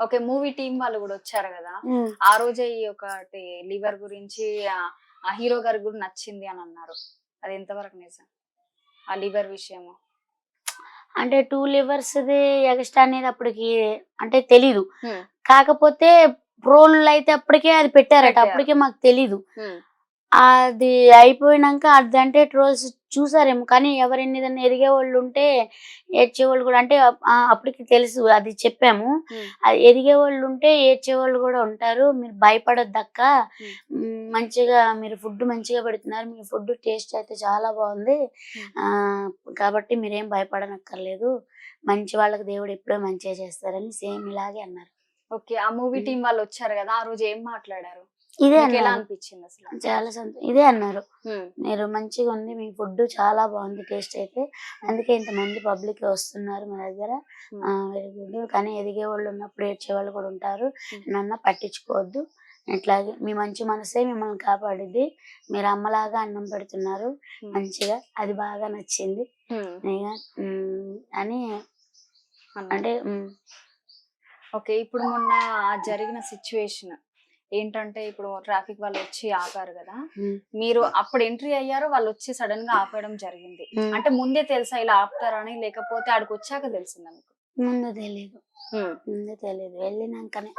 Okay. Movie team వాళ్ళు గూడా వచ్చారు గదా! ఆ రోజే ఈ ఒకటి లివర్ గురించి ఆ హీరో గారికి గూడా నచ్చింది అని అన్నారు. అది ఎంతవరకు నిజం? ఆ లివర్ విషయము. అంటే 2 లివర్స్‌ది ఎగస్ట్రా అనేది అప్పటికి అంటే తెలీదు. హ్మ్. కాకపోతే ప్రో‌లైతే అప్పటికే అది పెట్టారట. పెట్టారు. అప్పటికే మాకు తెలీదు. హ్మ్. అది అయిపోయినంక అదంటే ట్రోల్స్ చూసారేమో కానీ ఎవరైనా ఎదిగేవాళ్ళుంటే ఏడ్చేవాళ్ళు గూడా అంటే అప్పటికి తెలుసు అది చెప్పాము. హ్మ్. అది ఎదిగేవాళ్ళుంటే ఏడ్చేవాళ్ళు గూడా ఉంటారు. మీరు భయపడొద్దక్క. మంచిగా మీరు ఫుడ్ మంచిగా పెడుతున్నారు. మీ ఫుడ్ టేస్ట్ అయితే చాలా బావుంది. హ్మ్. కాబట్టి మీరేం భయపడనక్కర్లేదు. మంచి వాళ్ళకి దేవుడు ఎప్పుడూ మంచే చేస్తారని సేమ్ ఇలాగే అన్నారు. ఓకే. ఆ మూవీ టీమ్ వాళ్ళొచ్చారు గదా! ఆ రోజు ఏం మాట్లాడారు? ఇదే మీకెలా అన్నారు. అనిపిచ్చిందసల? చాలా ఇదే అన్నారు. హ్మ్. మీరు మంచిగుంది. మీ ఫుడ్ చాలా బావుంది టేస్ట్ అయితే. అందుకే ఇంతమంది పబ్లిక్ వస్తున్నారు మా దగ్గర. Very good. కానీ ఎదిగేవాళ్ళు ఉన్నప్పుడు ఏడ్చేవాళ్ళు కూడా ఉంటారు. నన్ను పట్టించుకోవద్దు. ఇట్లాగే మీ మంచి మనసే మిమ్మల్ని కాపాడిద్ది. మీరు అమ్మలాగా అన్నం పెడుతున్నారు మంచిగా. అది బాగా నచ్చింది. ఇగ అని అంటే ఓకే. ఇప్పుడు మొన్న జరిగిన సిట్యుయేషన్ ఏంటంటే, ఇప్పుడు ట్రాఫిక్ వాళ్ళొచ్చి ఆపారు గదా! మీరు అప్పుడు ఎంట్రీ అయ్యారు. వాళ్ళొచ్చి సడెన్‌గా ఆపేయడం జరిగింది. అంటే ముందే తెలుసా ఇలా ఆపుతారని? లేకపోతే ఆడికొచ్చాక తెలిసిందా మీకు? ముందు తెలీదు. ముందు తెలీదు. వెళ్ళినంకనే.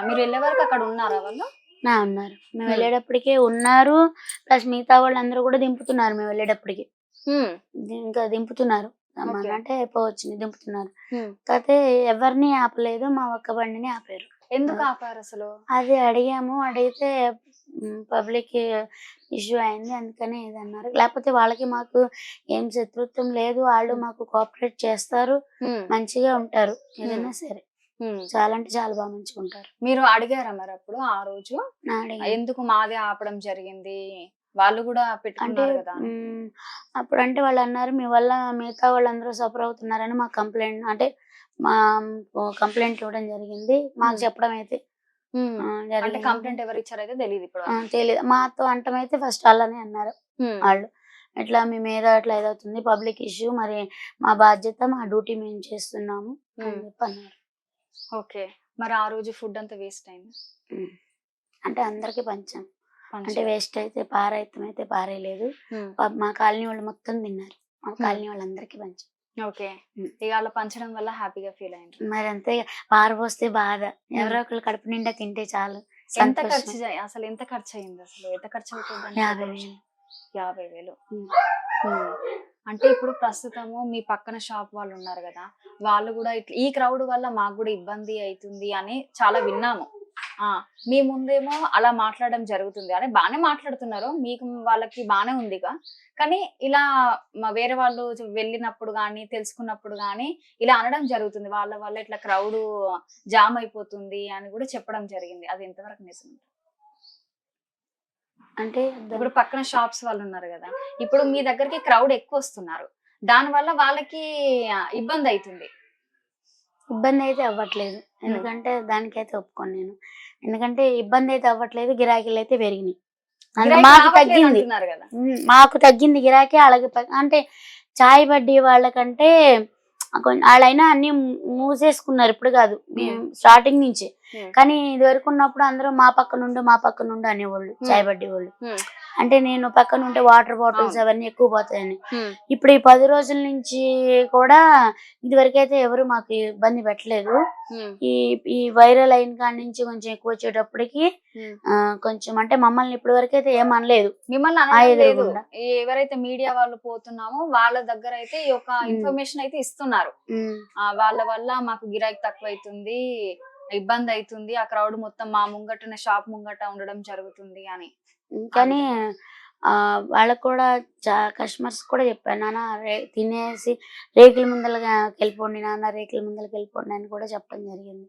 మీరు వెళ్ళే వరకు అక్కడ ఉన్నారా వాళ్ళు? ఉన్నారు. మేము వెళ్ళేటప్పటికే ఉన్నారు. ప్లస్ మిగతా వాళ్ళందరూ కూడా దింపుతున్నారు మేము వెళ్ళేటప్పటికి. ఇంకా దింపుతున్నారు. రమ్మనంటే అయిపోవచ్చింది దింపుతున్నారు. కాకపోతే ఎవరిని ఆపలేదు. మా ఒక్క బండిని ఆపారు. ఎందుకు ఆపారసలు? అది అడిగాము. అడిగితే పబ్లిక్ ఇష్యూ అయింది. అందుకనే ఇదన్నారు. లేకపోతే వాళ్ళకి మాకు ఏం శత్రుత్వం లేదు. వాళ్ళు మాకు కోఆపరేట్ చేస్తారు. మంచిగా ఉంటారు. ఏదైనా సరే. చాలా అంటే చాలా బాగా మంచిగుంటారు. మీరు అడిగారా మరప్పుడు ఆ రోజు? ఎందుకు మాదే ఆపడం జరిగింది? వాళ్ళు గూడా పెట్టుకున్నారు గదా! అప్పుడంటే వాళ్ళన్నారు మీ వల్ల మిగతా వాళ్ళందరూ సఫర్ అవుతున్నారని మా కంప్లెయింట్ అంటే మా కంప్లెయింట్ ఇవ్వడం జరిగింది. మాకు చెప్పడం అయితే అంటే కంప్లెయింట్ ఎవరిచ్చారైతే తెలీదు ఇప్పుడు. తెలీదు. మాతో అంటమైతే ఫస్ట్ అలానే అన్నారు వాళ్ళు. ఇట్లా మీ మీద అట్లా ఇదవుతుంది పబ్లిక్ ఇష్యూ మరి మా బాధ్యత మా డ్యూటీ మేము చేస్తున్నాము అని చెప్పి అన్నారు. ఓకే. మరి ఆ రోజు ఫుడ్ అంతా వేస్ట్ అయింది? అంటే అందరికి పంచాం. అంటే వేస్ట్ అయితే పారేయటమైతే పారేయలేదు. మా కాలనీ వాళ్ళు మొత్తం తిన్నారు. మా కాలనీ వాళ్ళందరికీ పంచాం. ఓకే. ఇక అలా పంచడం వల్ల హ్యాపీగా ఫీల్ అయ్యిండ్రు. మరి అంతే పారబోస్తే బాధ. ఎవరో ఒకళ్ళు కడుపు నిండా తింటే చాలు. ఎంత ఖర్చు అసలు ఎంత ఖర్చు అయింది అసలు? ఎంత ఖర్చు అవుతుంది? 50,000. 50,000. అంటే ఇప్పుడు ప్రస్తుతము మీ పక్కన షాప్ వాళ్ళు ఉన్నారు కదా, వాళ్ళు కూడా ఈ క్రౌడ్ వల్ల మాకు కూడా ఇబ్బంది అవుతుంది అని చాలా విన్నాము. మీ ముందేమో అలా మాట్లాడడం జరుగుతుంది అని బానే మాట్లాడుతున్నారు. మీకు వాళ్ళకి బానే ఉందిగా. కానీ ఇలా వేరే వాళ్ళు వెళ్ళినప్పుడు గానీ, తెలుసుకున్నప్పుడు గానీ ఇలా అనడం జరుగుతుంది. వాళ్ళ వల్ల ఇట్లా క్రౌడ్ జామ్ అయిపోతుంది అని కూడా చెప్పడం జరిగింది. అది ఎంతవరకు నిజం? అంటే ఇప్పుడు పక్కన షాప్స్ వాళ్ళు ఉన్నారు కదా, ఇప్పుడు మీ దగ్గరికి క్రౌడ్ ఎక్కువ వస్తున్నారు. దానివల్ల వాళ్ళకి ఇబ్బంది అవుతుంది. ఇబ్బంది అయితే అవ్వట్లేదు. ఎందుకంటే దానికైతే ఒప్పుకోను నేను. ఎందుకంటే ఇబ్బంది అయితే అవ్వట్లేదు. గిరాకీలు అయితే పెరిగినాయి. మాకు తగ్గింది. మాకు తగ్గింది గిరాకీ. అలాగే అంటే చాయ్ బడ్డీ వాళ్ళకంటే వాళ్ళైనా అన్ని మూసేసుకున్నారు. ఇప్పుడు కాదు మేము స్టార్టింగ్ నుంచే. కానీ ఇది వరకు ఉన్నప్పుడు అందరూ మా పక్క నుండి అనేవాళ్ళు చాయ్ బడ్డీ వాళ్ళు. అంటే నేను పక్కన ఉంటే వాటర్ బాటిల్స్ అవన్నీ ఎక్కువ పోతాయని. ఇప్పుడు ఈ 10 రోజుల నుంచి కూడా ఇదివరకైతే ఎవరు మాకు ఇబ్బంది పెట్టలేదు. ఈ వైరల్ అయిన కాడి నుంచి కొంచెం ఎక్కువ వచ్చేటప్పటికి కొంచెం అంటే మమ్మల్ని ఇప్పటి వరకు అయితే ఏమనలేదు. మిమ్మల్ని ఎవరైతే మీడియా వాళ్ళు పోతున్నామో వాళ్ళ దగ్గర అయితే ఈ యొక్క ఇన్ఫర్మేషన్ అయితే ఇస్తున్నారు. వాళ్ళ వల్ల మాకు గిరాకీ తక్కువ అవుతుంది, ఇబ్బంది అవుతుంది, ఆ క్రౌడ్ మొత్తం మా ముంగటనే షాప్ ముంగట ఉండడం జరుగుతుంది అని. కానీ వాళ్ళకు కూడా కస్టమర్స్ కూడా చెప్పాను, నాన్న తినేసి రేకుల ముందలకి వెళ్ళిపోండి, నాన్న రేకుల ముందలకి వెళ్ళిపోండి అని కూడా చెప్పడం జరిగింది.